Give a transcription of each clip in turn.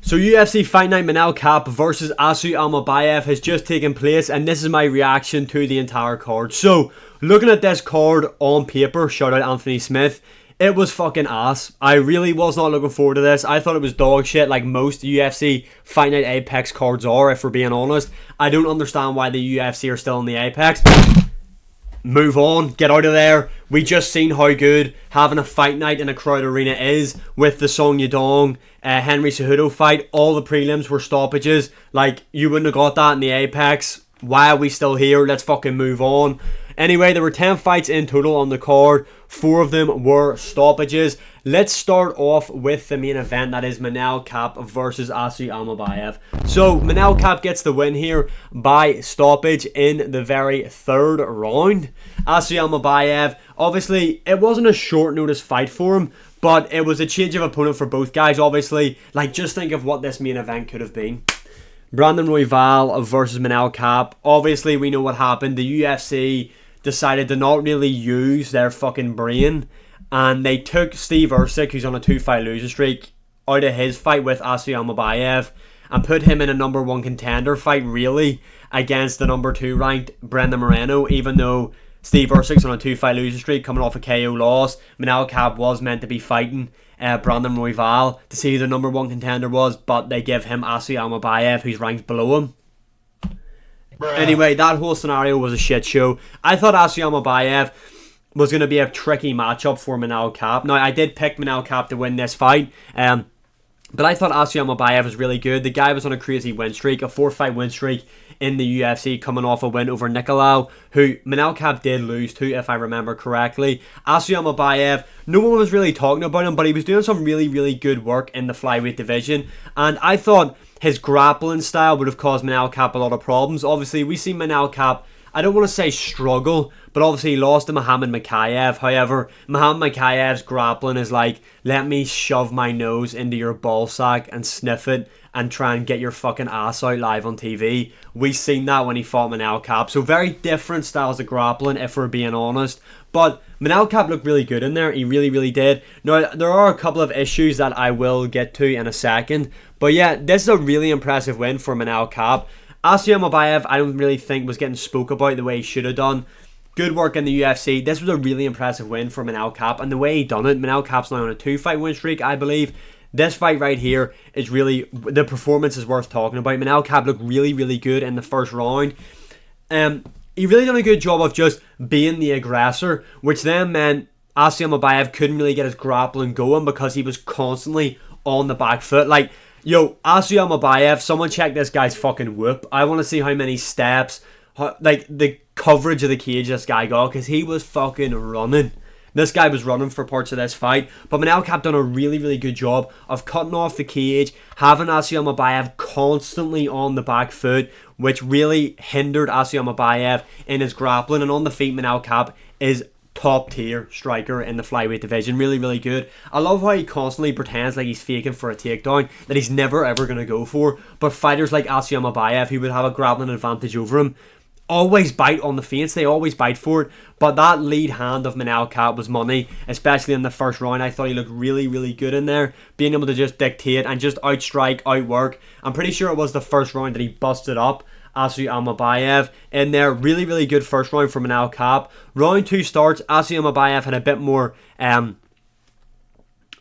So UFC Fight Night Manel Kape versus Asu Almabayev has just taken place, and this is my reaction to the entire card. So, looking at this card on paper, shout out Anthony Smith, it was fucking ass. I really was not looking forward to this. I thought it was dog shit like most UFC Fight Night Apex cards are, if we're being honest. I don't understand why the UFC are still in the Apex. Move on, get out of there. We just seen how good having a fight night in a crowd arena is with the Song Yadong, Henry Cejudo fight. All the prelims were stoppages. Like, you wouldn't have got that in the Apex. Why are we still here? Let's fucking move on. Anyway, there were 10 fights in total on the card. 4 of them were stoppages. Let's start off with the main event, that is Manel Kape versus Asu Almabayev. So, Manel Kape gets the win here by stoppage in the very 3rd round. Asu Almabayev, obviously, it wasn't a short notice fight for him, but it was a change of opponent for both guys, obviously. Like, just think of what this main event could have been. Brandon Royval versus Manel Kape. Obviously, we know what happened. The UFC decided to not really use their fucking brain, and they took Steve Ercik, who's on a 2-fight losing streak, out of his fight with Asu Almabayev and put him in a number 1 contender fight, really, against the number 2 ranked Brendan Moreno, even though Steve Ercik's on a 2-fight losing streak coming off a KO loss. Manel Kape was meant to be fighting Brandon Royval to see who the number 1 contender was, but they give him Asu Almabayev, who's ranked below him. Anyway, that whole scenario was a shit show. I thought Asu Almabayev was going to be a tricky matchup for Manel Kape. Now, I did pick Manel Kape to win this fight, but I thought Asu Almabayev was really good. The guy was on a crazy win streak, a 4-fight win streak in the UFC, coming off a win over Nicolau, who Manel Kape did lose to, if I remember correctly. Asu Almabayev, no one was really talking about him, but he was doing some really, really good work in the flyweight division, and I thought his grappling style would have caused Manel Kape a lot of problems. Obviously, we see Manel Kape, I don't want to say struggle, but obviously he lost to Muhammad Mokaev. However, Muhammad Mokaev's grappling is like, let me shove my nose into your ball sack and sniff it and try and get your fucking ass out live on TV. We seen that when he fought Manel Kape. So very different styles of grappling, if we're being honest. But Manel Kape looked really good in there. He really, really did. Now, there are a couple of issues that I will get to in a second. But yeah, this is a really impressive win for Manel Kape. Asu Almabayev, I don't really think was getting spoke about the way he should have done. Good work in the UFC. This was a really impressive win for Manel Kape, and the way he done it, Manel Kape's now on a 2-fight win streak, I believe. This fight right here is really, the performance is worth talking about. Manel Kape looked really, really good in the first round. He really done a good job of just being the aggressor, which then meant Asu Almabayev couldn't really get his grappling going because he was constantly on the back foot. Like, yo, Asu Almabayev, someone check this guy's fucking whoop. I want to see how many steps, like the coverage of the cage this guy got, because he was fucking running. This guy was running for parts of this fight, but Manel Kape done a really, really good job of cutting off the cage, having Asu Almabayev constantly on the back foot, which really hindered Asu Almabayev in his grappling. And on the feet, Manel Kape is top tier striker in the flyweight division. Really, really good. I love how he constantly pretends like he's faking for a takedown that he's never ever going to go for, but fighters like Asu Almabayev, who would have a grappling advantage over him, always bite on the feints. They always bite for it. But that lead hand of Manel Kape was money, especially in the first round. I thought he looked really, really good in there, being able to just dictate and just outstrike, outwork. I'm pretty sure it was the first round that he busted up Asu Almabayev in there. Really, really good first round for Manel Kape. Round 2 starts, Asu Almabayev had a bit more, what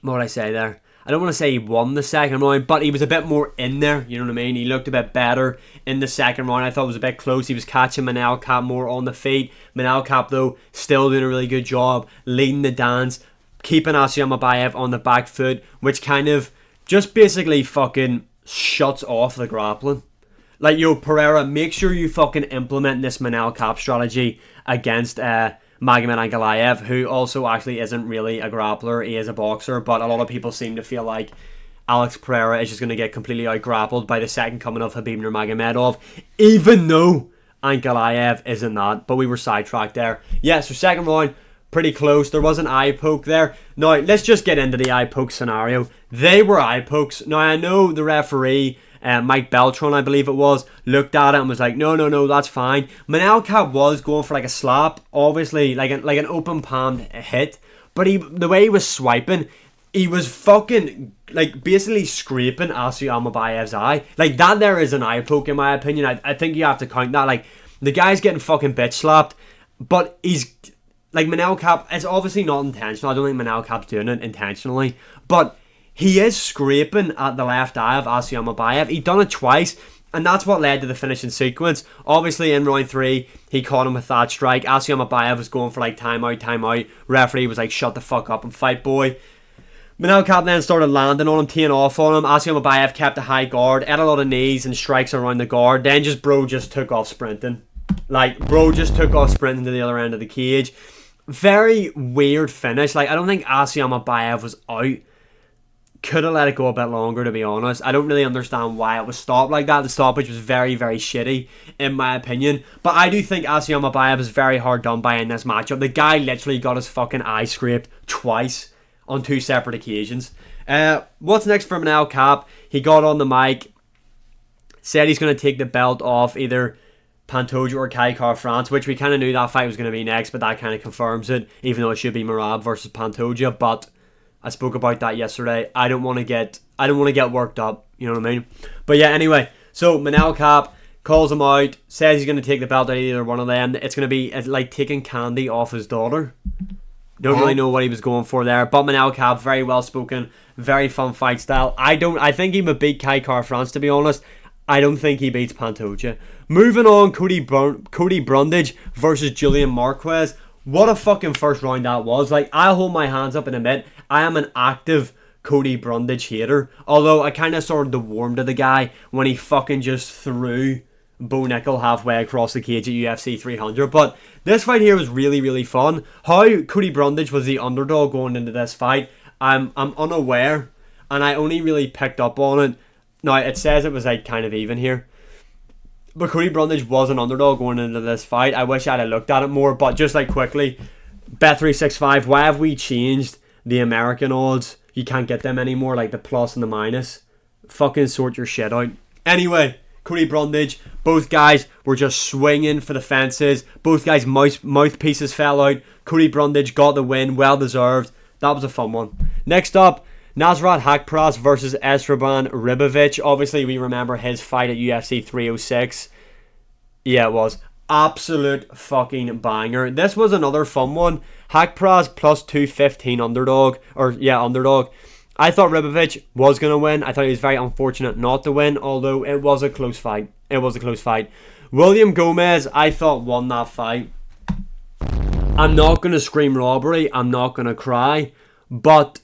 would I say there? I don't want to say he won the second round, but he was a bit more in there, you know what I mean? He looked a bit better in the second round. I thought it was a bit close. He was catching Manel Kape more on the feet. Manel Kape, though, still doing a really good job, leading the dance, keeping Asu Almabayev on the back foot, which kind of just basically fucking shuts off the grappling. Like, yo, Pereira, make sure you fucking implement this Manel Kape strategy against Magomed Ankalaev, who also actually isn't really a grappler. He is a boxer, but a lot of people seem to feel like Alex Pereira is just going to get completely out-grappled by the second coming of Khabib Nurmagomedov, even though Ankalaev isn't that. But we were sidetracked there. Yeah, so second round, pretty close. There was an eye poke there. Now, let's just get into the eye poke scenario. They were eye pokes. Now, I know the referee, Mike Beltran, I believe it was, looked at it and was like, no, that's fine. Manel Kape was going for like a slap, obviously, like an open palmed hit, but the way he was swiping, he was fucking, like, basically scraping Asu Amabaev's eye. Like, that there is an eye poke, in my opinion. I think you have to count that. Like, the guy's getting fucking bitch slapped, but he's, like, Manel Kape, it's obviously not intentional. I don't think Manel Kape's doing it intentionally, but he is scraping at the left eye of Asu Amabaev. He done it twice, and that's what led to the finishing sequence. Obviously, in round 3, he caught him with that strike. Asu Amabaev was going for, like, timeout. Referee was like, shut the fuck up and fight, boy. Manel Kape then started landing on him, teeing off on him. Asu Amabaev kept a high guard, had a lot of knees and strikes around the guard. Then bro just took off sprinting. Like, bro just took off sprinting to the other end of the cage. Very weird finish. Like, I don't think Asu Amabaev was out. Could have let it go a bit longer, to be honest. I don't really understand why it was stopped like that. The stoppage was very, very shitty, in my opinion. But I do think Asu Amabaev is very hard done by in this matchup. The guy literally got his fucking eye scraped twice on 2 separate occasions. What's next for Manel Kape? He got on the mic, said he's going to take the belt off either Pantoja or Kai France, which we kind of knew that fight was going to be next, but that kind of confirms it, even though it should be Merab versus Pantoja. But I spoke about that yesterday. I don't want to get worked up, you know what I mean? But yeah, anyway, so Manel Kape calls him out, says he's going to take the belt out of either one of them. It's going to be like taking candy off his daughter. Don't really know what he was going for there, but Manel Kape, very well spoken, very fun fight style. I think he would beat Kai France, to be honest. I don't think he beats Pantoja. Moving on, Cody Brundage versus Julian Marquez. What a fucking first round that was. Like, I'll hold my hands up and admit, I am an active Cody Brundage hater. Although I kind of started to warm to the guy when he fucking just threw Bo Nickel halfway across the cage at UFC 300. But this fight here was really, really fun. How Cody Brundage was the underdog going into this fight, I'm unaware, and I only really picked up on it. Now, it says it was like kind of even here, but Cody Brundage was an underdog going into this fight. I wish I'd have looked at it more, but just like quickly, Bet365, why have we changed the American odds? You can't get them anymore, like the plus and the minus. Fucking sort your shit out. Anyway, Cody Brundage, both guys were just swinging for the fences. Both guys' mouthpieces fell out. Cody Brundage got the win, well deserved. That was a fun one. Next up, Nasrat Haqparast versus Esteban Ribovic. Obviously, we remember his fight at UFC 306. Yeah, it was. Absolute fucking banger. This was another fun one. Haqparast plus 215 underdog. Underdog. I thought Ribovic was going to win. I thought he was very unfortunate not to win, although it was a close fight. William Gomez, I thought, won that fight. I'm not going to scream robbery. I'm not going to cry. But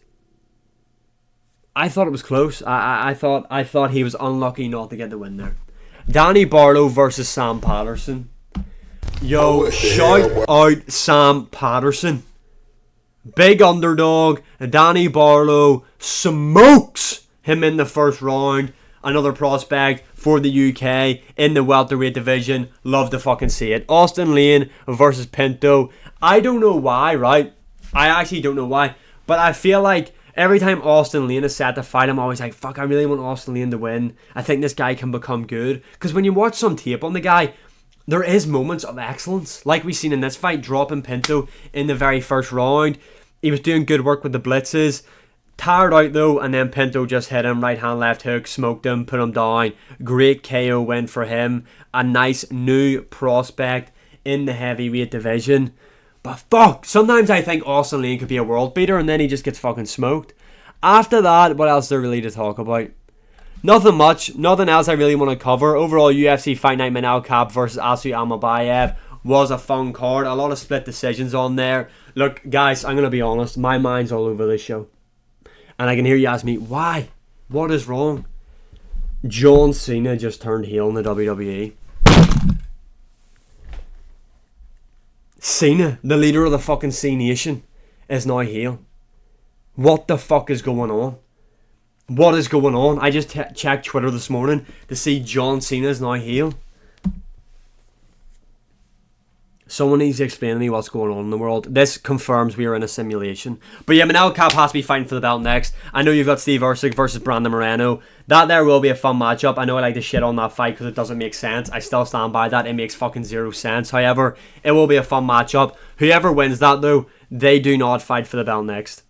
I thought it was close. I thought he was unlucky not to get the win there. Danny Barlow versus Sam Patterson. Yo, shout out Sam Patterson. Big underdog. Danny Barlow smokes him in the first round. Another prospect for the UK in the welterweight division. Love to fucking see it. Austin Lane versus Pinto. I don't know why, right? I actually don't know why. But I feel like every time Austin Lane is set to fight, I'm always like, fuck, I really want Austin Lane to win. I think this guy can become good. Because when you watch some tape on the guy, there is moments of excellence. Like we've seen in this fight, dropping Pinto in the very first round. He was doing good work with the blitzes. Tired out though, and then Pinto just hit him, right hand, left hook, smoked him, put him down. Great KO win for him. A nice new prospect in the heavyweight division. But fuck, sometimes I think Austin Lane could be a world beater, and then he just gets fucking smoked. After that, what else is there really to talk about? Nothing much. Nothing else I really want to cover. Overall, UFC Fight Night Manel Kape versus Asu Amabaev was a fun card. A lot of split decisions on there. Look, guys, I'm going to be honest. My mind's all over this show. And I can hear you ask me, why? What is wrong? John Cena just turned heel in the WWE. Cena, the leader of the fucking C Nation, is now heel. What the fuck is going on? What is going on? I just checked Twitter this morning to see John Cena is now heel. Someone needs to explain to me what's going on in the world. This confirms we are in a simulation. But yeah, Manel Kape has to be fighting for the belt next. I know you've got Steve Usyk versus Brandon Moreno. That there will be a fun matchup. I know I like to shit on that fight because it doesn't make sense. I still stand by that. It makes fucking zero sense. However, it will be a fun matchup. Whoever wins that though, they do not fight for the belt next.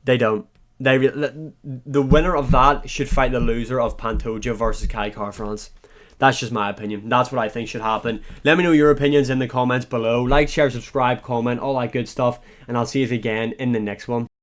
They don't. the winner of that should fight the loser of Pantoja versus Kai Car-France. That's just my opinion. That's what I think should happen. Let me know your opinions in the comments below. Like, share, subscribe, comment, all that good stuff. And I'll see you again in the next one.